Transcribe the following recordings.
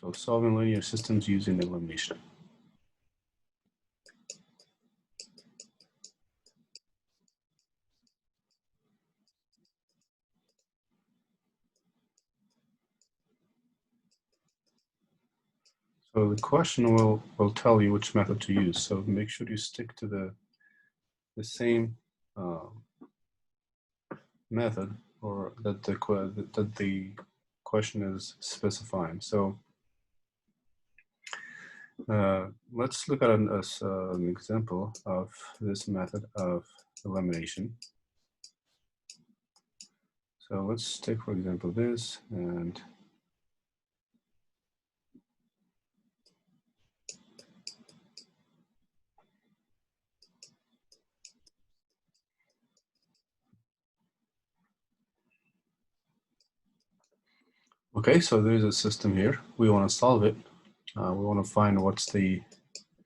So solving linear systems using elimination. So the question will tell you which method to use. So make sure you stick to the same method or that the question is specifying. So let's look at an example of this method of elimination. So let's take, for example, this and okay, so there's a system here. We want to solve it. We want to find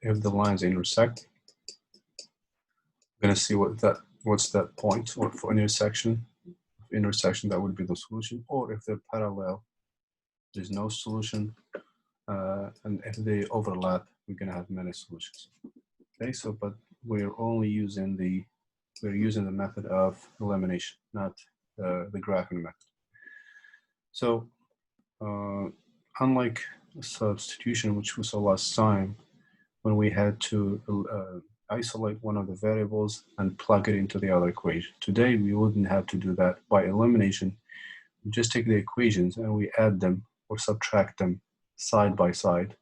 if the lines intersect. We're going to see what's that point, or for intersection that would be the solution, or if they're parallel, there's no solution, and if they overlap, we're going to have many solutions. Okay, so but we're using the method of elimination, not the graphing method. So unlike substitution, which we saw last time, when we had to isolate one of the variables and plug it into the other equation. Today, we wouldn't have to do that. By elimination, we just take the equations and we add them or subtract them side by side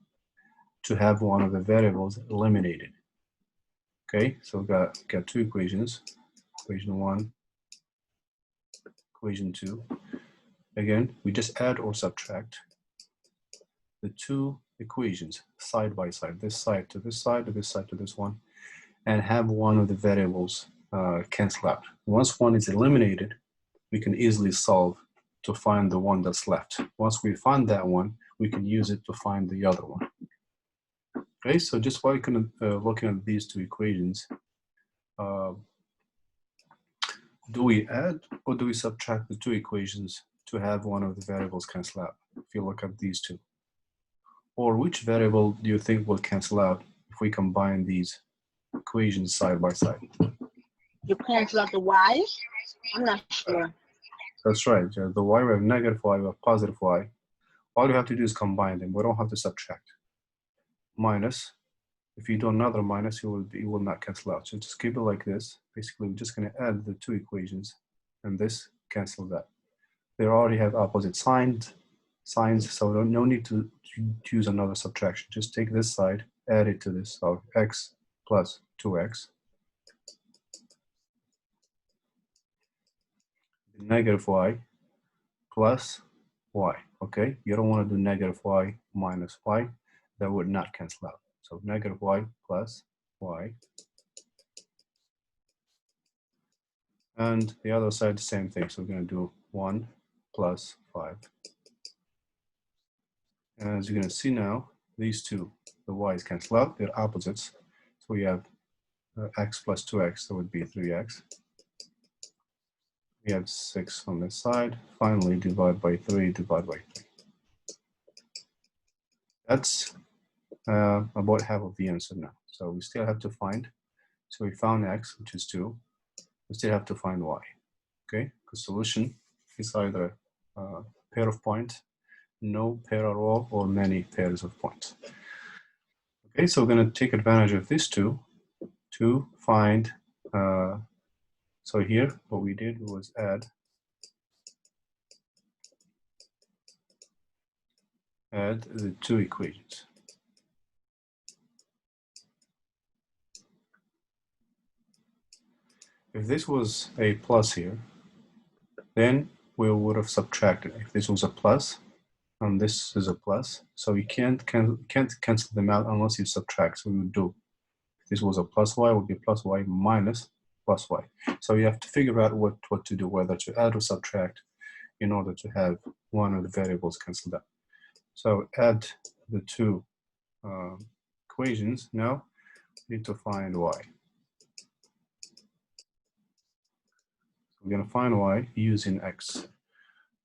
to have one of the variables eliminated. Okay, so we got two equations, equation 1, equation 2. Again, we just add or subtract the two equations side by side, this side to this side, this side to this one, and have one of the variables cancel out. Once one is eliminated, we can easily solve to find the one that's left. Once we find that one, we can use it to find the other one. Okay, so just by looking at these two equations, do we add or do we subtract the two equations to have one of the variables cancel out? If you look at these two. Or which variable do you think will cancel out if we combine these equations side by side? You cancel out the y's? I'm not sure. That's right. The y, we have negative y, we have positive y. All you have to do is combine them. We don't have to subtract. Minus. If you do another minus, it will not cancel out. So just keep it like this. Basically, we're just going to add the two equations, and this cancel that. They already have opposite signs, so no need to use another subtraction. Just take this side, add it to this, so x plus 2x. Negative y plus y, okay? You don't want to do negative y minus y. That would not cancel out. So negative y plus y. And the other side, the same thing. So we're going to do 1 plus 5. And as you're going to see now, these two, the y's cancel out. They're opposites. So we have x plus 2x, that would be 3x. We have 6 on this side. Finally, divide by 3, divide by 3. That's about half of the answer now. So we still have to find. So we found x, which is 2. We still have to find y. Okay, the solution is either a pair of points, no pair at all, or many pairs of points. Okay, so we're going to take advantage of these two to find. So here, what we did was add the two equations. If this was a plus here, then we would have subtracted. If this was a plus, and this is a plus, so you can't cancel them out unless you subtract. So we would do, if this was a plus y, it would be plus y minus plus y. So you have to figure out what to do, whether to add or subtract in order to have one of the variables canceled out. So add the two equations. Now we need to find y. We're going to find y using x.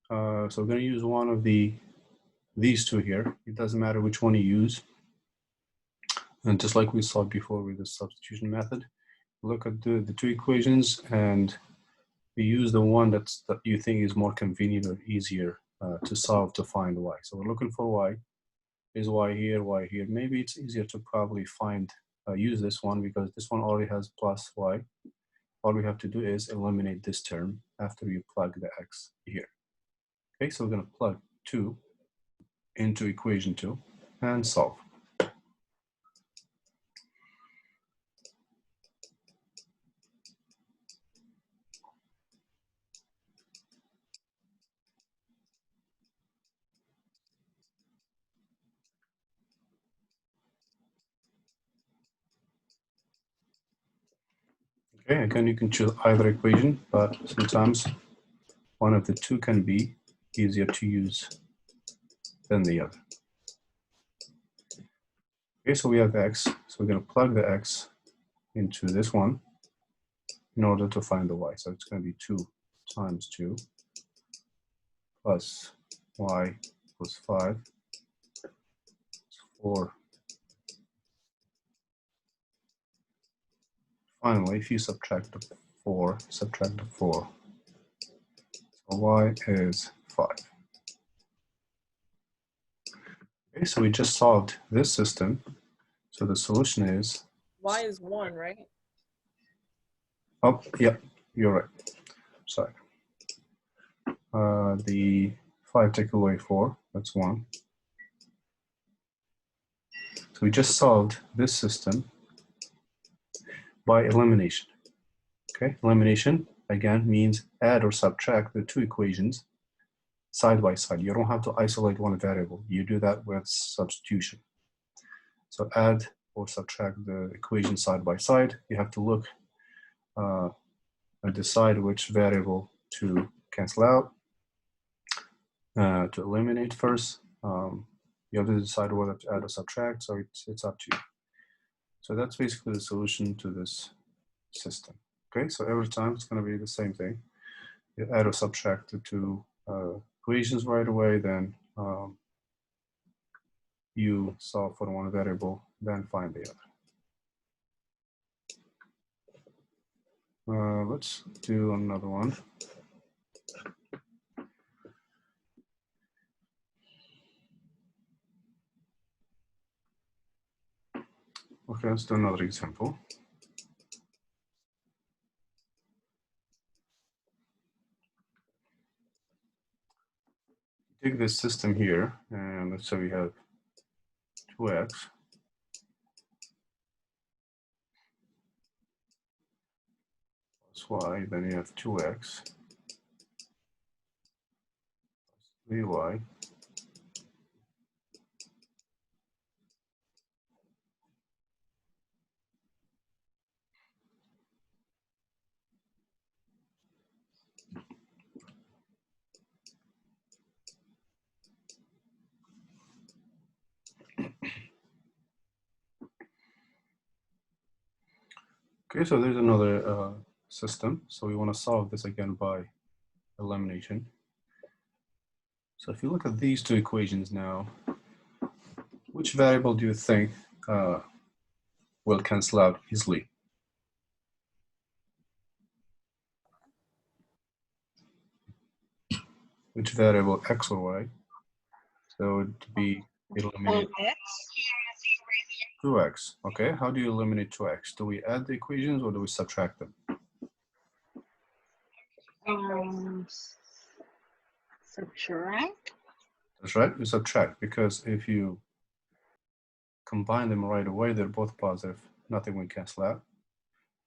So we're going to use one of the these two here. It doesn't matter which one you use. And just like we saw before with the substitution method, look at the two equations and we use the one that you think is more convenient or easier to solve to find y. So we're looking for y. Is y here, y here. Maybe it's easier to probably use this one because this one already has plus y. All we have to do is eliminate this term after you plug the x here. Okay, so we're going to plug 2 into equation 2 and solve. Okay, again, you can choose either equation, but sometimes one of the two can be easier to use than the other. Okay, so we have x, so we're going to plug the x into this one in order to find the y. So it's going to be 2 times 2 plus y plus 5 plus 4. Finally, if you subtract the 4, subtract the 4. So y is 5. Okay, so we just solved this system. So the solution is Y is 1, right? Oh, yeah, you're right. Sorry. The 5 take away 4, that's 1. So we just solved this system by elimination. Okay, elimination again means add or subtract the two equations side by side. You don't have to isolate one variable. You do that with substitution. So add or subtract the equation side by side. You have to look and decide which variable to cancel out, to eliminate first. You have to decide whether to add or subtract, so it's up to you. So that's basically the solution to this system. Okay, so every time it's going to be the same thing. You add or subtract the two equations right away, then you solve for one variable, then find the other. Let's do another one. Okay, let's do another example. Take this system here, and let's say we have 2x plus y, then you have 2x plus 3y. Okay, so there's another system. So we want to solve this again by elimination. So if you look at these two equations now, which variable do you think will cancel out easily? Which variable, x or y? So it would be eliminate X. 2x. Okay, how do you eliminate 2x? Do we add the equations or do we subtract them? Subtract. That's right, we subtract, because if you combine them right away, they're both positive. Nothing will cancel out.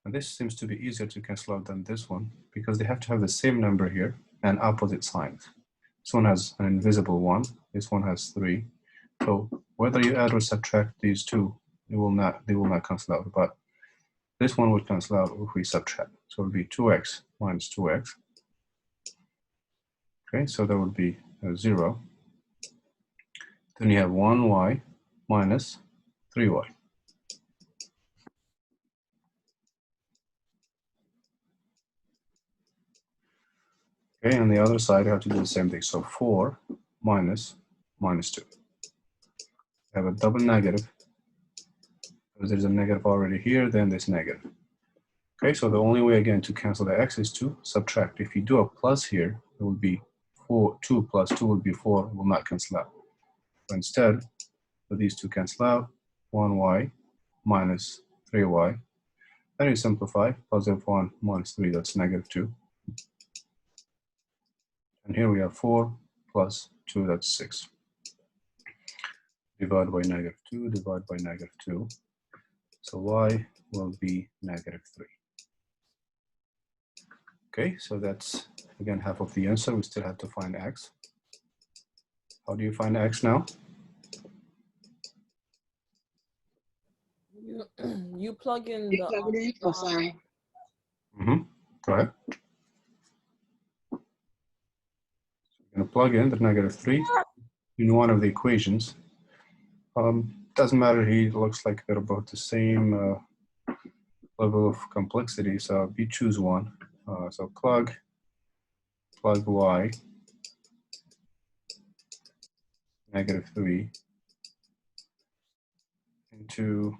And this seems to be easier to cancel out than this one because they have to have the same number here and opposite signs. This one has an invisible 1. This one has 3. So whether you add or subtract these two, they will not cancel out. But this one would cancel out if we subtract. So it would be 2x minus 2x. Okay, so that would be 0. Then you have 1y minus 3y. Okay, on the other side, you have to do the same thing. So 4 minus minus 2. We have a double negative. Because there's a negative already here, then this negative. Okay, so the only way again to cancel the x is to subtract. If you do a plus here, it will be 2 plus 2 will be 4, will not cancel out. So instead, so these two cancel out, 1y minus 3y. Then you simplify, positive 1 minus 3, that's negative 2. And here we have 4 plus 2, that's 6. Divide by negative 2, divide by negative 2. So y will be negative 3. Okay, so that's, again, half of the answer. We still have to find x. How do you find x now? You plug in You plug it in? Oh, sorry. Go ahead. You're going to plug in the negative 3 in one of the equations. Doesn't matter, he looks like they're both the same level of complexity, so you choose one. So plug y, negative 3, into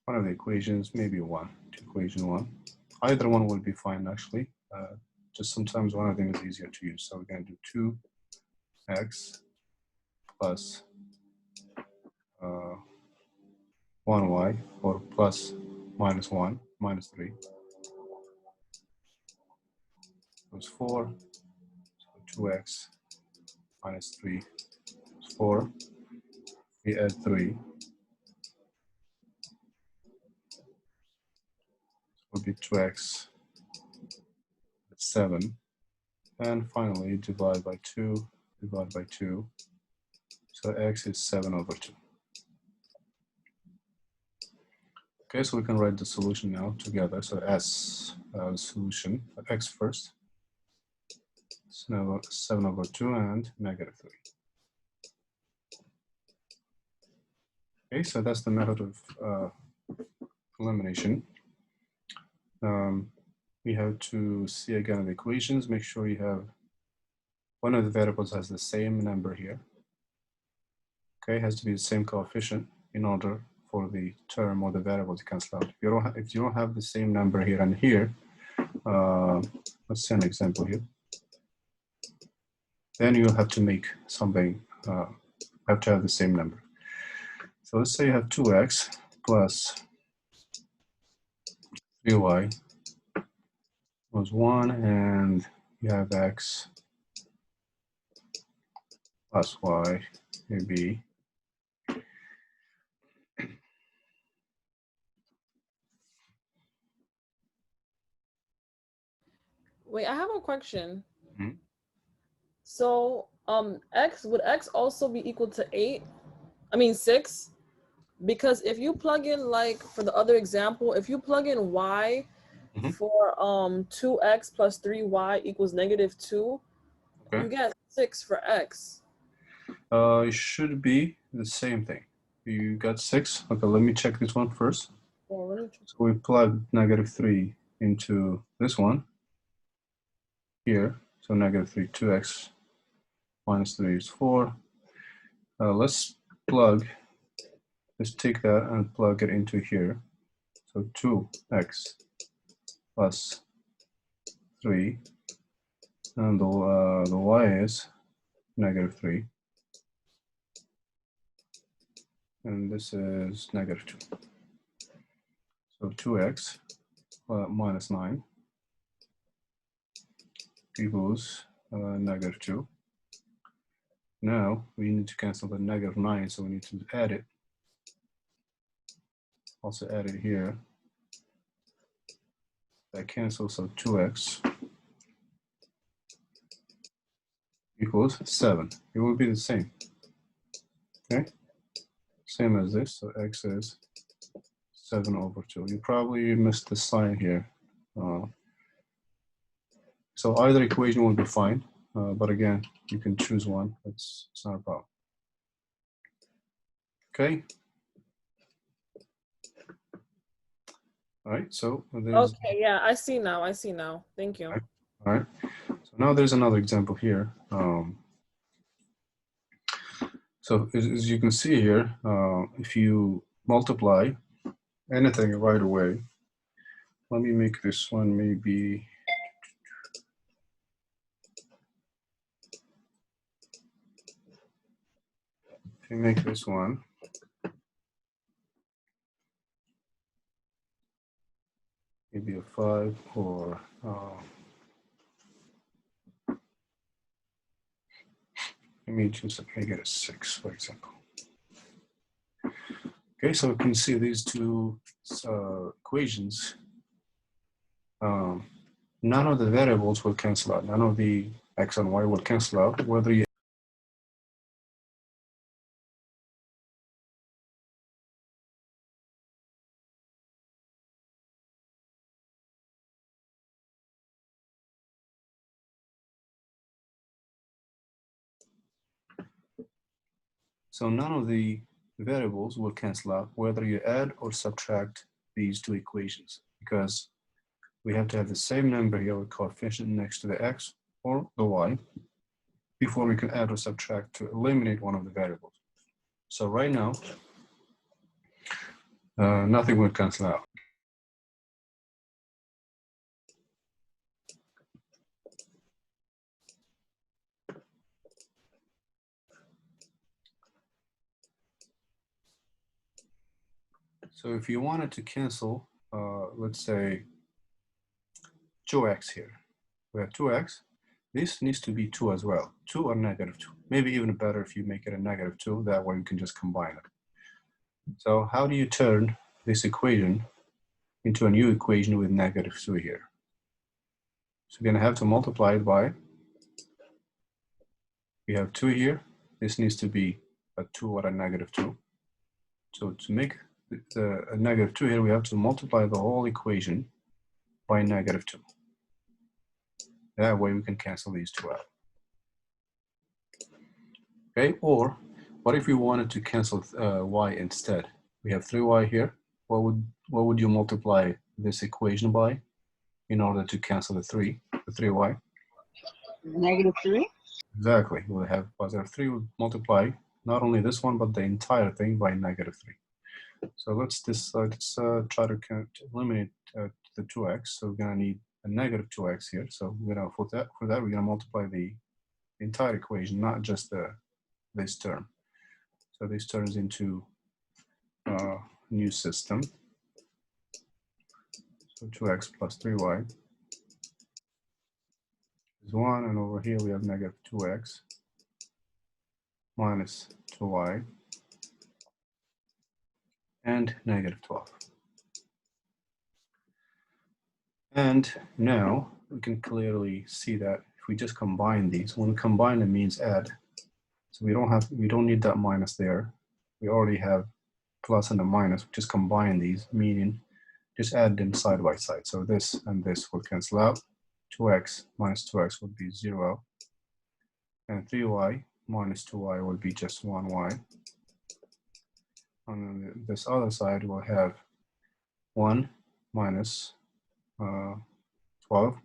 one of the equations, maybe to equation 1. Either one will be fine, actually. Just sometimes one of them is easier to use. So we're going to do 2x plus 1y, or plus minus 1, minus 3. Goes 4, so 2x minus 3 is 4. We add 3. Will be 2x, 7. And finally, divide by 2, divide by 2. So x is 7 over 2. Okay, so we can write the solution now together. So S, solution, x first. So 7 over 2 and negative 3. Okay, so that's the method of elimination. We have to see again the equations, make sure you have one of the variables has the same number here. Okay, it has to be the same coefficient in order for the term or the variable to cancel out. If you don't have the same number here and here, let's say an example here. Then you'll have to make something, have to have the same number. So let's say you have 2x plus 3y was 1, and you have x plus y, maybe. Wait, I have a question. Mm-hmm. So, would x also be equal to 8? I mean 6? Because if you plug in, like for the other example, if you plug in y for 2x plus 3y equals negative 2, Okay. you get 6 for x. It should be the same thing. You got 6. Okay, let me check this one first. Well, let me check. So we plug negative 3 into this one here. So negative 3, 2x minus 3 is 4. Let's take that and plug it into here. So 2x plus 3, and the y is negative 3. And this is negative 2. So 2x minus 9 equals negative 2. Now we need to cancel the negative 9, so we need to add it. Also add it here. That cancels, so 2x equals 7. It will be the same. Okay? Same as this, so x is 7 over 2. You probably missed the sign here. So either equation will be fine, but again, you can choose one. It's not a problem. Okay. All right, so there's... Okay, yeah, I see now. Thank you. All right, so now there's another example here. So as you can see here, if you multiply anything right away, let me make this one maybe, if you make this one, maybe a 5, or let me just make it a 6, for example. Okay, so you can see these two equations. None of the variables will cancel out. None of the x and y will cancel out, whether you So none of the variables will cancel out whether you add or subtract these two equations, because we have to have the same number here with coefficient next to the x or the y before we can add or subtract to eliminate one of the variables. So right now, nothing will cancel out. So if you wanted to cancel, let's say 2x here, we have 2x. This needs to be 2 as well, 2 or negative 2. Maybe even better if you make it a negative 2, that way you can just combine it. So how do you turn this equation into a new equation with negative 2 here? So you're going to have to multiply it by, we have 2 here. This needs to be a 2 or a negative 2. So to make a negative 2 here, we have to multiply the whole equation by negative 2. That way we can cancel these two out. Okay, or what if we wanted to cancel y instead? We have 3y here. What would you multiply this equation by in order to cancel the 3y? -3. Exactly. We'll have positive 3 will multiply not only this one, but the entire thing by negative 3. So let's try to eliminate the 2x. So we're going to need a negative 2x here. So we're going to, for that, we're going to multiply the entire equation, not just this term. So this turns into a new system. So 2x plus 3y is 1, and over here we have negative 2x minus 2y and negative 12. And now we can clearly see that if we just combine these, when we combine it means add. So we don't need that minus there. We already have plus and a minus. We just combine these, meaning just add them side by side. So this and this will cancel out. 2x minus 2x would be 0. And 3y minus 2y would be just 1y. On this other side, we'll have 1 minus 12,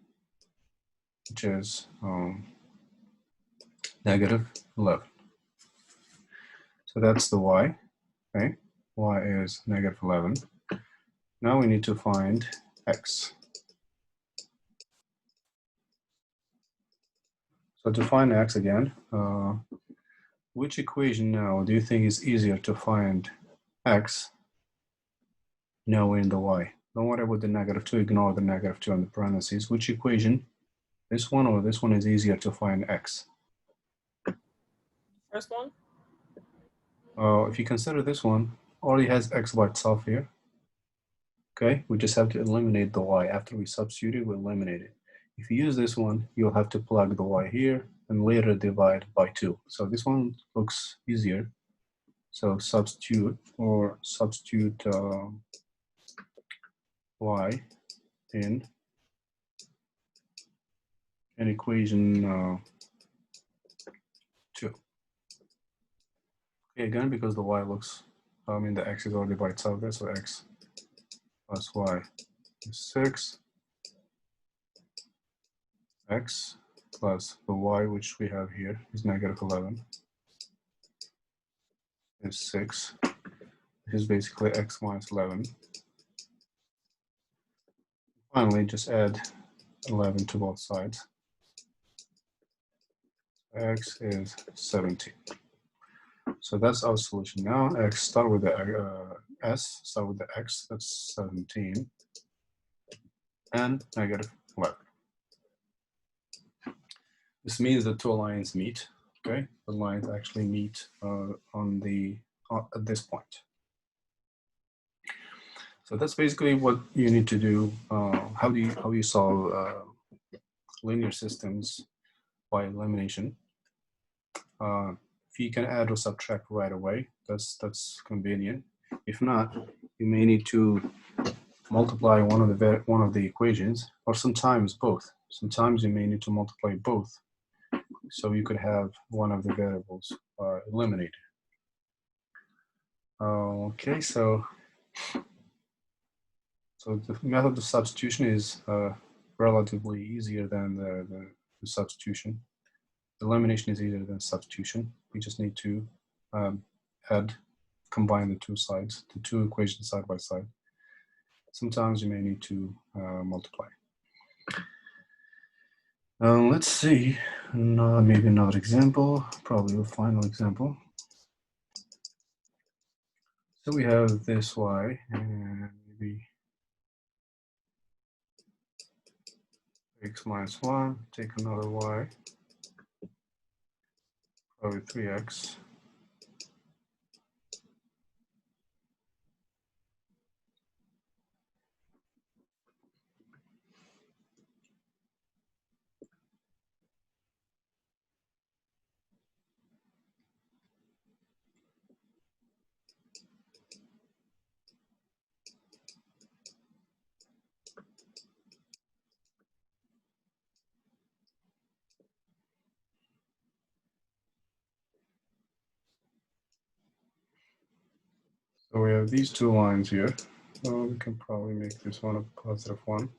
which is negative 11. So that's the y, okay? Y is negative 11. Now we need to find x. So to find x again, which equation now do you think is easier to find x knowing the y? Don't worry about the negative 2, ignore the negative 2 in the parentheses. Which equation, this one or this one, is easier to find x? First one? If you consider this one, already has x by itself here. Okay, we just have to eliminate the y. After we substitute it, we eliminate it. If you use this one, you'll have to plug the y here and later divide by 2. So this one looks easier. So substitute y in equation 2. Okay, again, because the y looks, the x is already by itself there, so x plus y is 6. X plus the y, which we have here, is negative 11. is 6. This is basically x minus 11. Finally, just add 11 to both sides. X is 17. So that's our solution. Now x, start with the start with the x, that's 17, and negative 11. This means the two lines meet. Okay, the lines actually meet at this point. So that's basically what you need to do. How do you solve linear systems by elimination? If you can add or subtract right away, that's convenient. If not, you may need to multiply one of the equations, or sometimes both. Sometimes you may need to multiply both, so you could have one of the variables eliminated. Okay, so the method of substitution is relatively easier than the substitution. Elimination is easier than substitution. We just need to combine the two sides, the two equations side by side. Sometimes you may need to multiply. Let's see, maybe another example, probably a final example. So we have this y, and maybe x minus 1, take another y, probably 3x. So we have these two lines here. So we can probably make this one a positive 1.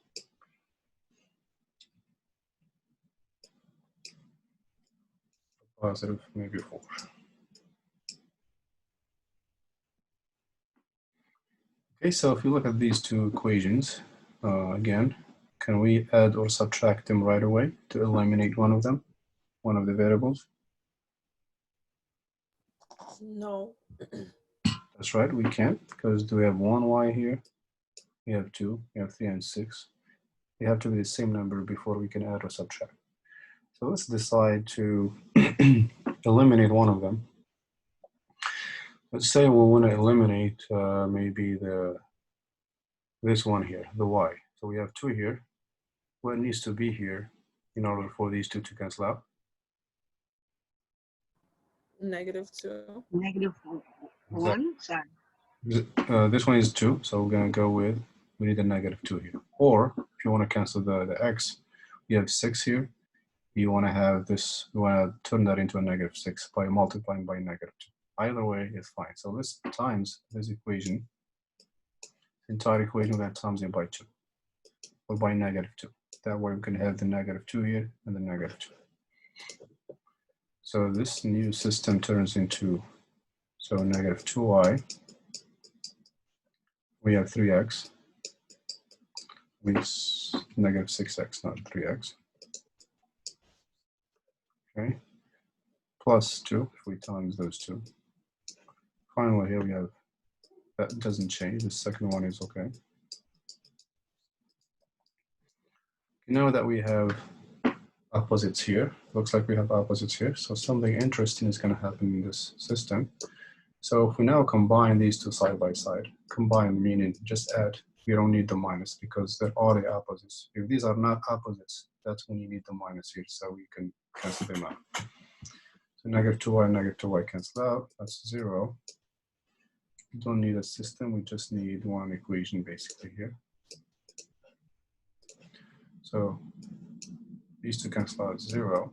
Positive maybe 4. Okay, so if you look at these two equations, again, can we add or subtract them right away to eliminate one of them, one of the variables? No. That's right, we can't, because we have one y here, we have 2, we have 3 and 6. They have to be the same number before we can add or subtract. So let's decide to eliminate one of them. Let's say we want to eliminate maybe this one here, the y. So we have 2 here. What needs to be here in order for these two to cancel out? -2. Negative 1, sorry. This one is 2, so we're going to go with, we need a -2 here. Or if you want to cancel the x, you have 6 here. You want to have this, you want to turn that into a -6 by multiplying by -2. Either way is fine. So this times this equation, entire equation, that times it by 2 or by -2. That way we can have the -2 here and the -2. So this new system turns into, so -2y, we have 3x, means -6x, not 3x. Okay, plus 2 if we times those two. Finally, here we have, that doesn't change, the second one is okay. You know that we have opposites here. Looks like we have opposites here. So something interesting is going to happen in this system. So if we now combine these two side by side, combine meaning just add, we don't need the minus because they're all the opposites. If these are not opposites, that's when you need the minus here, so we can cancel them out. So -2y cancel out, that's 0. We don't need a system, we just need one equation basically here. So these two cancel out 0.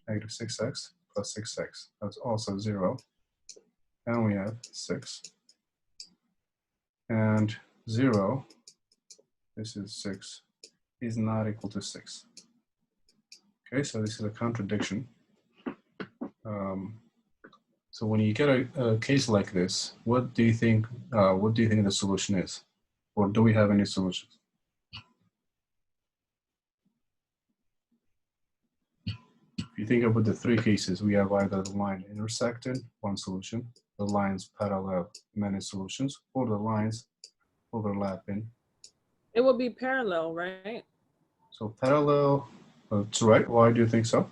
-6x plus 6x, that's also 0. And we have 6. And 0, this is 6, is not equal to 6. Okay, so this is a contradiction. So when you get a case like this, what do you think the solution is? Or do we have any solutions? If you think about the three cases, we have either the line intersected, one solution, the lines parallel, many solutions, or the lines overlapping. It would be parallel, right? So parallel, that's right. Why do you think so?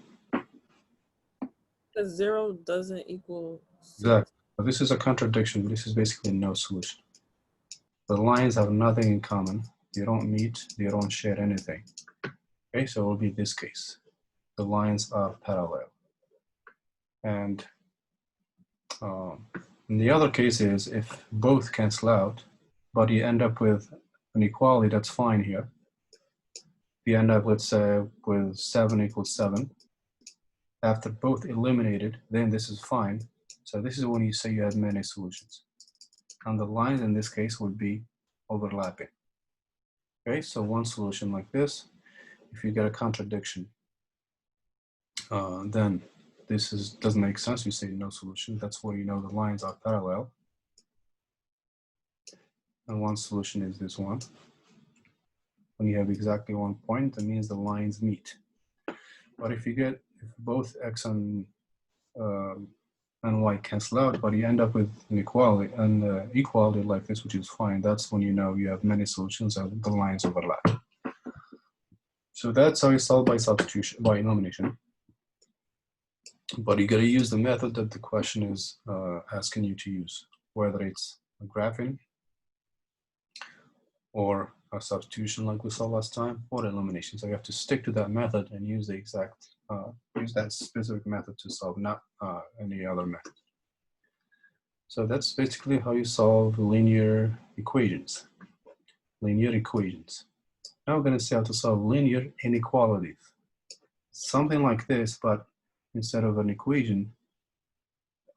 Because 0 doesn't equal 6. Exactly. But this is a contradiction. This is basically no solution. The lines have nothing in common. They don't meet. They don't share anything. Okay, so it will be this case. The lines are parallel. And the other case is if both cancel out, but you end up with an equality, that's fine here. You end up, let's say, with 7 equals 7. After both eliminated, then this is fine. So this is when you say you have many solutions. And the lines in this case would be overlapping. Okay, so one solution like this. If you get a contradiction, then this doesn't make sense. You say no solution. That's where you know the lines are parallel. And one solution is this one. When you have exactly one point, that means the lines meet. But if both x and y cancel out, but you end up with an equality and equality like this, which is fine, that's when you know you have many solutions and the lines overlap. So that's how you solve by substitution, by elimination. But you gotta use the method that the question is asking you to use, whether it's a graphing or a substitution like we saw last time, or elimination. So you have to stick to that method and use the exact, use that specific method to solve, not any other method. So that's basically how you solve linear equations. Linear equations. Now we're gonna see how to solve linear inequalities. Something like this, but instead of an equation,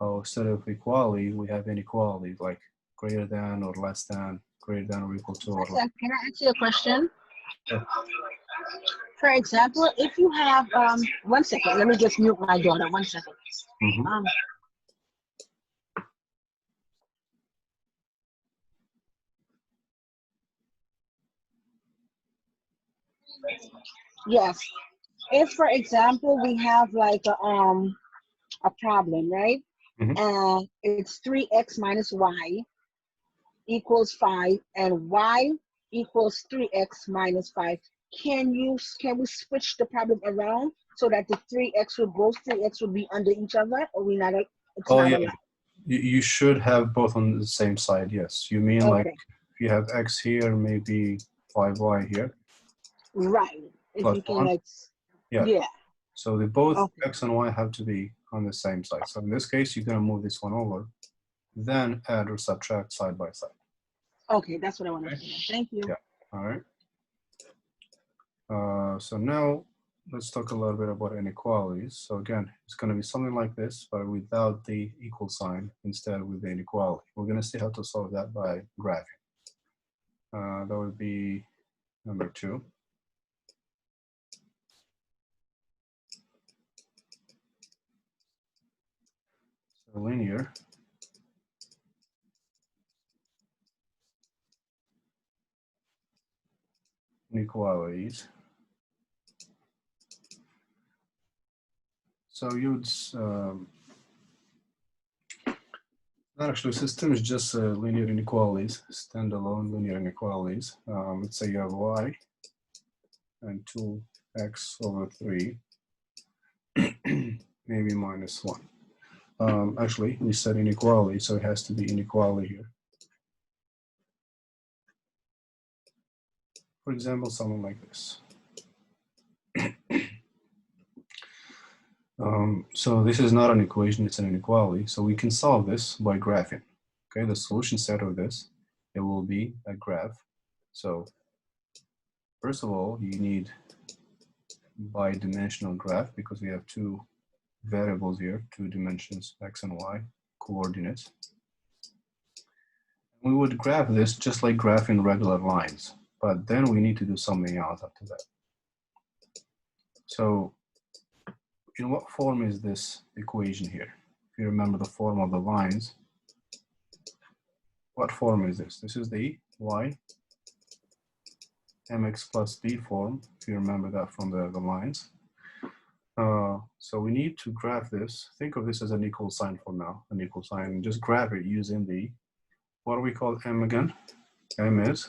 or instead of equality, we have inequality, like greater than or less than, greater than or equal to. Or Can I ask you a question? Yeah. For example, if you have, 1 second, let me just mute my daughter, 1 second. Mm-hmm. Yes. If, for example, we have like a problem, right? Mhm. And it's 3x minus y equals 5, and y equals 3x minus 5. Can we switch the problem around so that the 3x would be under each other, or we not? It's Oh not yeah, allowed. you should have both on the same side. Yes, you mean like Okay. if you have x here, maybe 5y here. Right. If Plus you can 1. like, Yeah. yeah. So they both Okay. x and y have to be on the same side. So in this case, you're gonna move this one over, then add or subtract side by side. Okay, that's what I wanted to know. Thank you. Yeah. All right. So now let's talk a little bit about inequalities. So again, it's going to be something like this, but without the equal sign, instead with the inequality. We're going to see how to solve that by graphing. That would be number 2. So linear inequalities. So you'd actually, system is just linear inequalities, standalone linear inequalities. Let's say you have y and 2x over 3, maybe minus 1. Actually, we said inequality, so it has to be inequality here. For example, something like this. So this is not an equation, it's an inequality. So we can solve this by graphing. Okay, the solution set of this, it will be a graph. So first of all, you need bidimensional graph because we have 2 variables here, 2 dimensions, x and y, coordinates. We would graph this just like graphing regular lines, but then we need to do something else after that. So in what form is this equation here? if you remember the form of the lines, what form is this? This is the y mx plus b form, if you remember that from the lines. So we need to graph this. Think of this as an equal sign for now, an equal sign, and just graph it using the, what do we call m again? M is,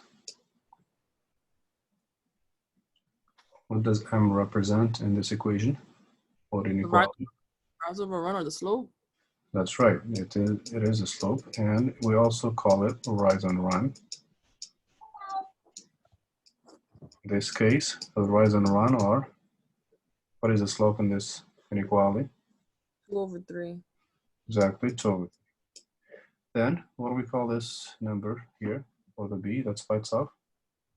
what does m represent in this equation or inequality? Rise over run or the slope? That's right, it is a slope, and we also call it rise and run. In this case, the rise and run are, what is the slope in this inequality? 2/3. Exactly, 2/3. Then, what do we call this number here, or the b, that's by itself?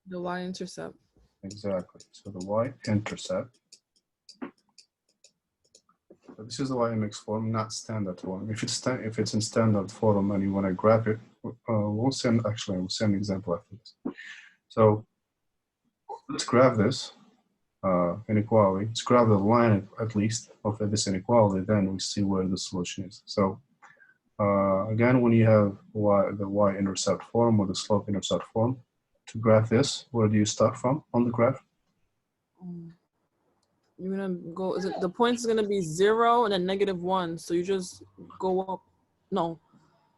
The y-intercept. Exactly, so the y-intercept. So this is the y-mx form, not standard form. If it's in standard form and you want to graph it, we'll send an example after this. So let's graph this inequality. Let's graph the line at least of this inequality, then we see where the solution is. So again, when you have the y-intercept form or the slope-intercept form, to graph this, where do you start from on the graph? You're gonna go, the point is gonna be 0 and then -1. So you just go up, no,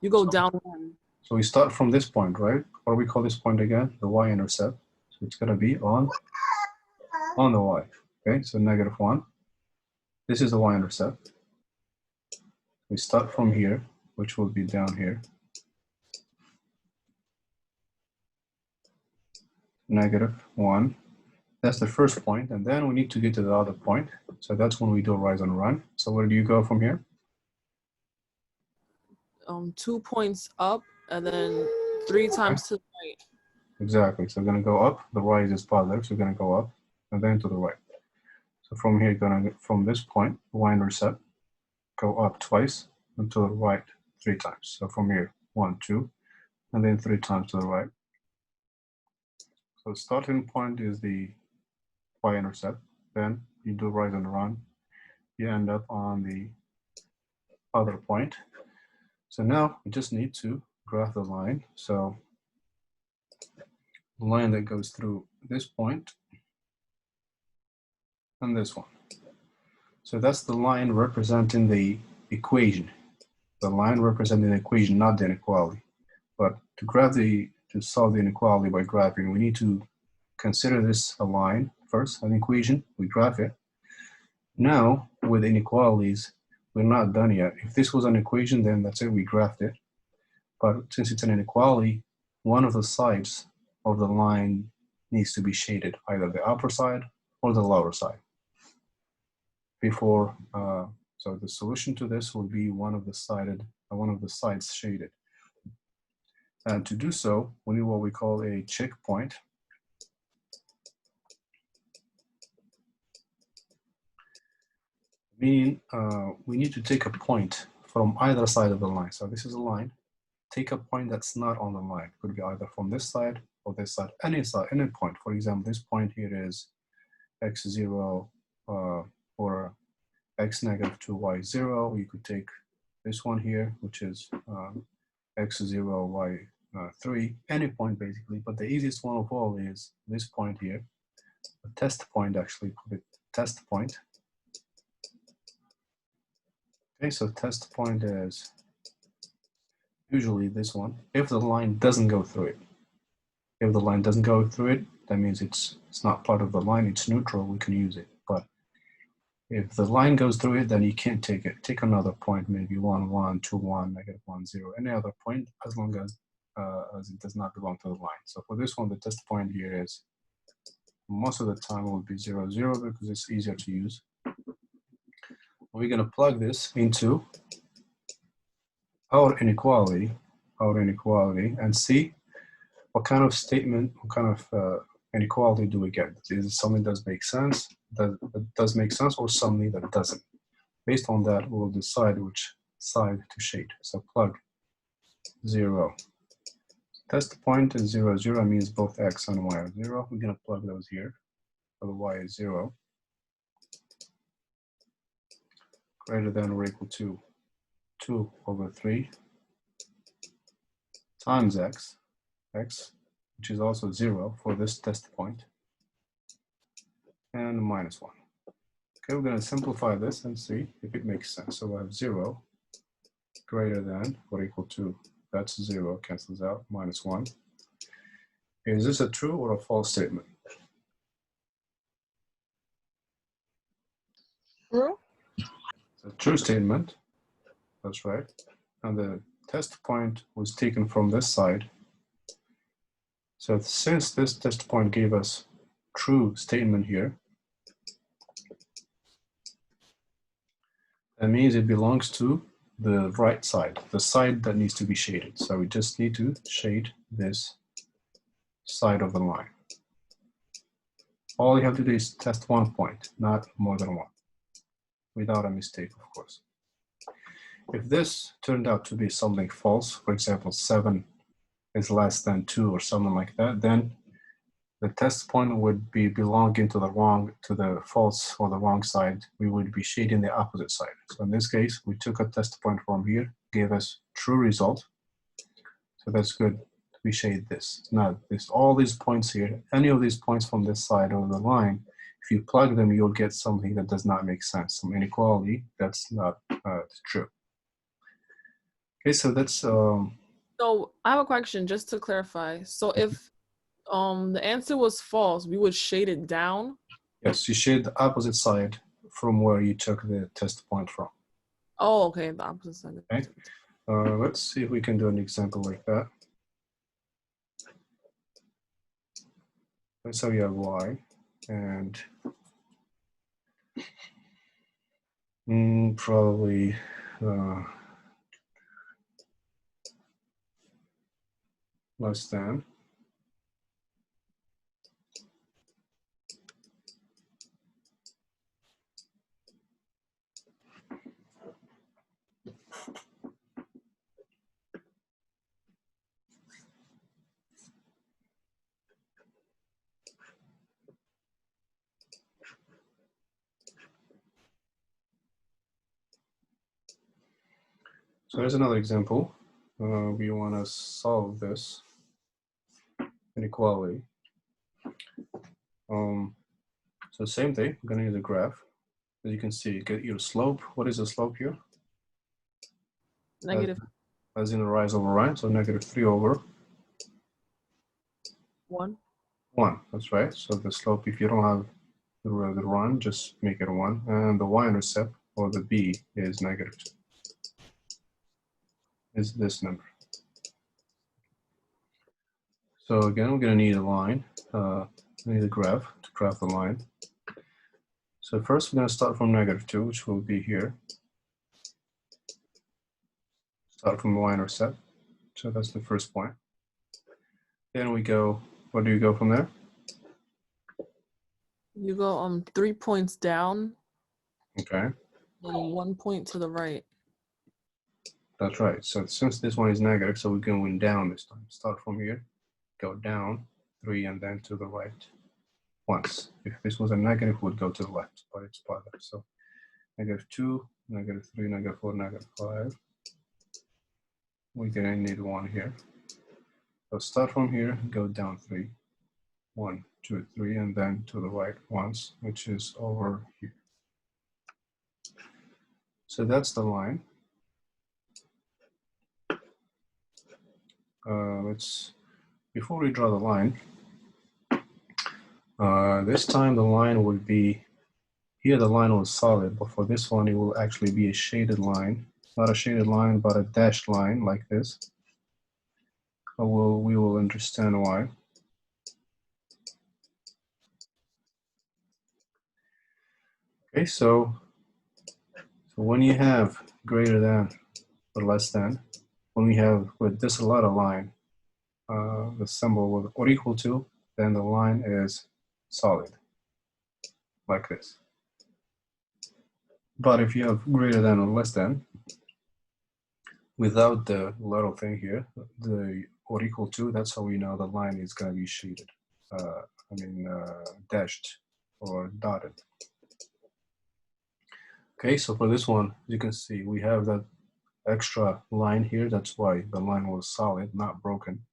you go down 1. So we start from this point, right? What do we call this point again? The y-intercept. So it's gonna be on the y, okay? So -1. This is the y-intercept. We start from here, which will be down here. -1. That's the first point, and then we need to get to the other point. So that's when we do rise and run. So where do you go from here? 2 points up and then 3 times to the right. Exactly. So we're gonna go up. The rise is positive, so we're gonna go up and then to the right. So from here, from this point, y-intercept, go up twice and to the right 3 times. So from here, 1, 2, and then 3 times to the right. So the starting point is the y-intercept. Then you do rise and run. You end up on the other point. So now we just need to graph the line. So the line that goes through this point and this one. So that's the line representing the equation. The line representing the equation, not the inequality. But to solve the inequality by graphing, we need to consider this a line first, an equation, we graph it. Now, with inequalities, we're not done yet. If this was an equation, then that's it, we graphed it. But since it's an inequality, one of the sides of the line needs to be shaded, either the upper side or the lower side. So the solution to this will be one of the sides shaded. And to do so, we need what we call a checkpoint. Meaning, we need to take a point from either side of the line. So this is a line. Take a point that's not on the line. It could be either from this side or this side, any point. For example, this point here is x0 or x -2, y0. You could take this one here, which is x0, y3, any point basically. But the easiest one of all is this point here, a test point actually, call it test point. Okay, so test point is usually this one, if the line doesn't go through it. If the line doesn't go through it, that means it's not part of the line, it's neutral, we can use it. But if the line goes through it, then you can't take it. Take another point, maybe 1, 1, 2, 1, -1, 0, any other point, as long as it does not belong to the line. So for this one, the test point here is, most of the time it will be 0, 0, because it's easier to use. We're gonna plug this into our inequality and see what kind of statement, what kind of inequality do we get? Is it something that does make sense, that does make sense, or something that doesn't? Based on that, we'll decide which side to shade. So plug 0. Test point is 0, 0 means both x and y are 0. We're gonna plug those here. So the y is 0. Greater than or equal to 2 over 3 times x, which is also 0 for this test point, and minus 1. Okay, we're going to simplify this and see if it makes sense. So we have 0 greater than or equal to, that's 0, cancels out, minus 1. Is this a true or a false statement? True. It's a true statement. That's right. And the test point was taken from this side. So since this test point gave us true statement here, that means it belongs to the right side, the side that needs to be shaded. So we just need to shade this side of the line. All you have to do is test one point, not more than one, without a mistake, of course. If this turned out to be something false, for example, 7 is less than 2 or something like that, then the test point would be belonging to the false or the wrong side. We would be shading the opposite side. So in this case, we took a test point from here, gave us true result. So that's good. We shade this. Now, all these points here, any of these points from this side of the line, if you plug them, you'll get something that does not make sense, some inequality that's not true. Okay, so that's. So I have a question just to clarify. So if the answer was false, we would shade it down. Yes, you shade the opposite side from where you took the test point from. Oh, okay, the opposite side. Okay. Let's see if we can do an example like that. Let's say we have y, and probably less than. So here's another example. We want to solve this inequality. So same thing, I'm going to use a graph. As you can see, you get your slope. What is the slope here? Negative as in the rise over run, so negative 3 over 1. 1. That's right. So the slope, if you don't have the run, just make it 1. And the y-intercept, or the b, is negative 2. Is this number. So again, we're going to need a line. We need a graph to graph the line. So first, we're going to start from negative 2, which will be here. Start from the y-intercept. So that's the first point. Then we go, where do you go from there? You go 3 points down. Okay. And 1 point to the right. That's right. So since this one is negative, so we're going down this time. Start from here, go down 3, and then to the right once. If this was a negative, it would go to the left, but it's positive. So negative 2, negative 3, negative 4, negative 5. We're going to need 1 here. So start from here, go down 3. 1, 2, 3, and then to the right once, which is over here. So that's the line. Before we draw the line, this time the line will be, here the line was solid, but for this one it will actually be a shaded line. Not a shaded line, but a dashed line like this. We will understand why. Okay, so when you have greater than or less than, when we have with this a lot of line, the symbol with or equal to, then the line is solid, like this. But if you have greater than or less than, without the little thing here, the or equal to, that's how we know the line is going to be shaded. Dashed or dotted. Okay, so for this one, you can see we have that extra line here. That's why the line was solid, not broken.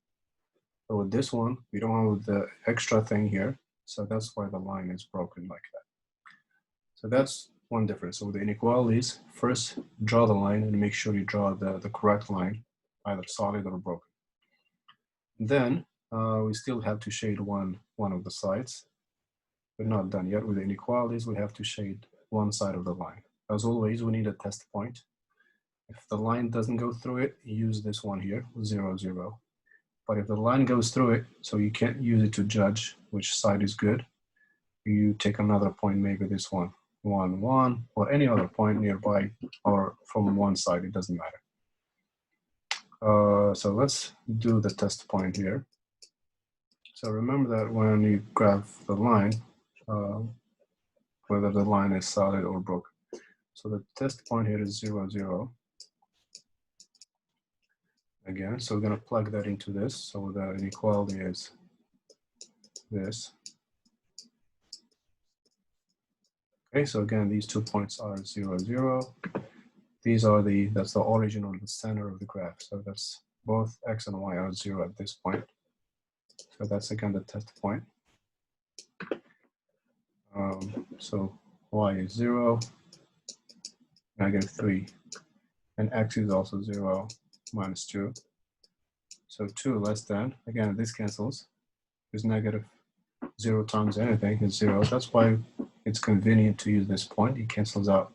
But with this one, we don't have the extra thing here. So that's why the line is broken like that. So that's one difference. So with the inequalities, first draw the line and make sure you draw the correct line, either solid or broken. Then we still have to shade one of the sides. We're not done yet with the inequalities. We have to shade one side of the line. As always, we need a test point. If the line doesn't go through it, use this one here, 0, 0. But if the line goes through it, so you can't use it to judge which side is good, you take another point, maybe this one, 1, 1, or any other point nearby or from one side, it doesn't matter. So let's do the test point here. So remember that when you graph the line, whether the line is solid or broken. So the test point here is 0, 0. Again, so we're going to plug that into this. So the inequality is this. Okay, so again, these 2 points are 0, 0. These are that's the origin or the center of the graph. So that's both x and y are 0 at this point. So that's again the test point. So y is 0, -3, and x is also 0, -2. So 2 less than, again, this cancels. There's -0 times anything is 0. That's why it's convenient to use this point. It cancels out.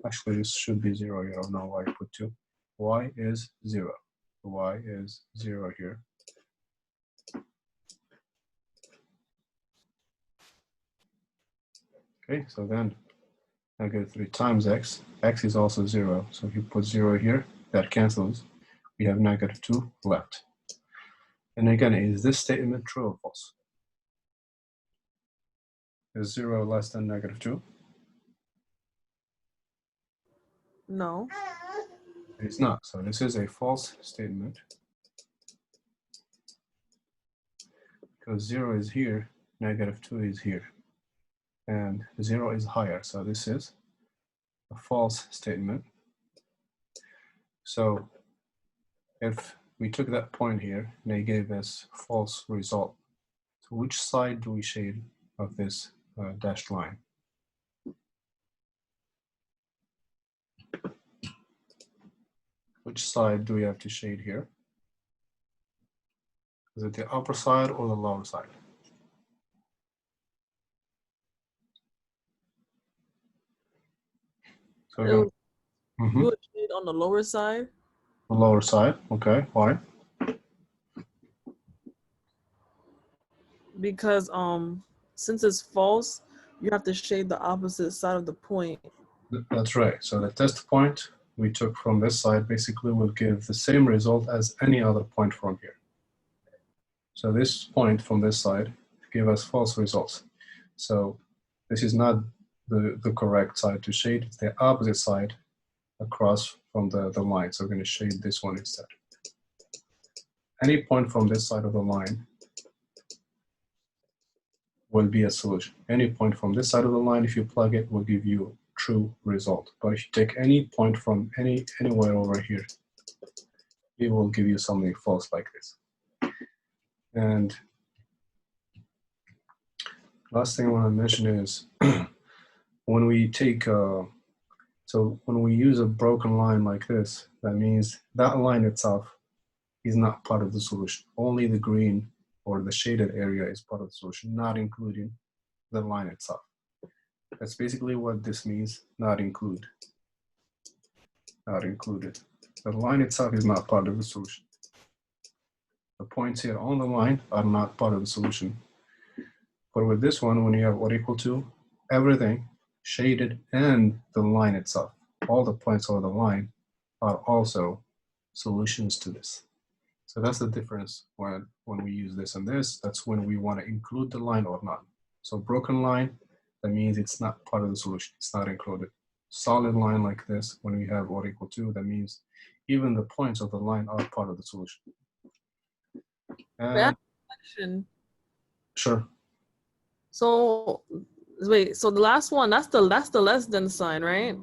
Actually, this should be 0 here. I don't know why I put 2. Y is 0. Y is 0 here. Okay, so then -3 times x. X is also 0. So if you put 0 here, that cancels. We have -2 left. And again, is this statement true or false? Is 0 less than -2? No. It's not. So this is a false statement. Because 0 is here, -2 is here. And 0 is higher. So this is a false statement. So if we took that point here and they gave us false result, so which side do we shade of this dashed line? Which side do we have to shade here? Is it the upper side or the lower side? So You would shade on the lower side. The lower side, okay, why? Because since it's false, you have to shade the opposite side of the point. That's right. So the test point we took from this side basically will give the same result as any other point from here. So this point from this side give us false results. So this is not the correct side to shade. It's the opposite side across from the line. So we're going to shade this one instead. Any point from this side of the line will be a solution. Any point from this side of the line, if you plug it, will give you a true result. But if you take any point from anywhere over here, it will give you something false like this. And last thing I want to mention is when we take, so when we use a broken line like this, that means that line itself is not part of the solution. Only the green or the shaded area is part of the solution, not including the line itself. That's basically what this means, not include. Not included. The line itself is not part of the solution. The points here on the line are not part of the solution. But with this one, when you have what equal to, everything shaded and the line itself, all the points on the line are also solutions to this. So that's the difference when we use this and this. That's when we want to include the line or not. So broken line, that means it's not part of the solution. It's not included. Solid line like this, when we have or equal to, that means even the points of the line are part of the solution. And sure. So wait, so the last one, that's the less than sign, right?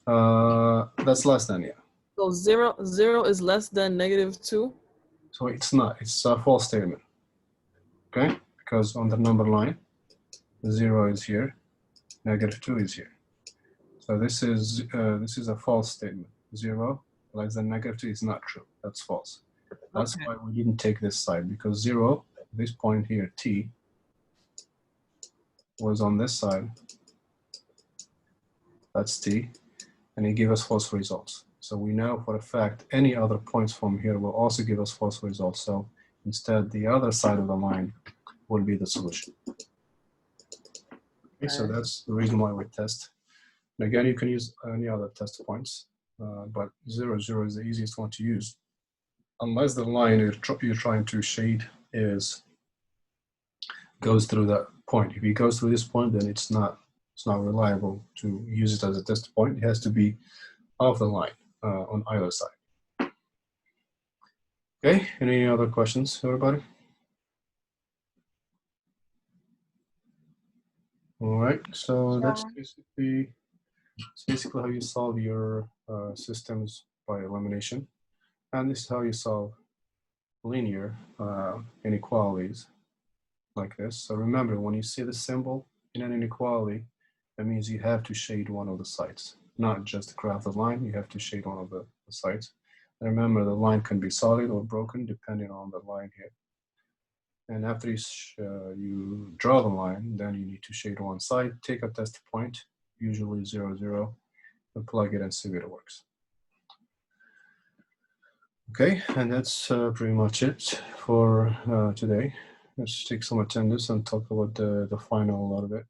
That's less than, yeah. So 0 is less than -2. So it's not, it's a false statement, okay? Because on the number line, 0 is here, -2 is here. So this is a false statement. 0 less than -2 is not true. That's false. That's Okay. why we didn't take this side, because 0, this point here, t, was on this side. That's t, and it gave us false results. So we know for a fact any other points from here will also give us false results. So instead, the other side of the line will be the solution. Okay, so that's the reason why we test. And again, you can use any other test points, but 0, 0 is the easiest one to use, unless the line you're trying to shade goes through that point. If it goes through this point, then it's not reliable to use it as a test point. It has to be off the line on either side. Okay, any other questions, everybody? All right, so that's basically how you solve your systems by elimination. And this is how you solve linear inequalities like this. So remember, when you see the symbol in an inequality, that means you have to shade one of the sides, not just graph the line, you have to shade one of the sides. And remember, the line can be solid or broken depending on the line here. And after you draw the line, then you need to shade one side, take a test point, usually 0, 0, and plug it and see if it works. Okay, and that's pretty much it for today. Let's take some attendance and talk about the final a little bit.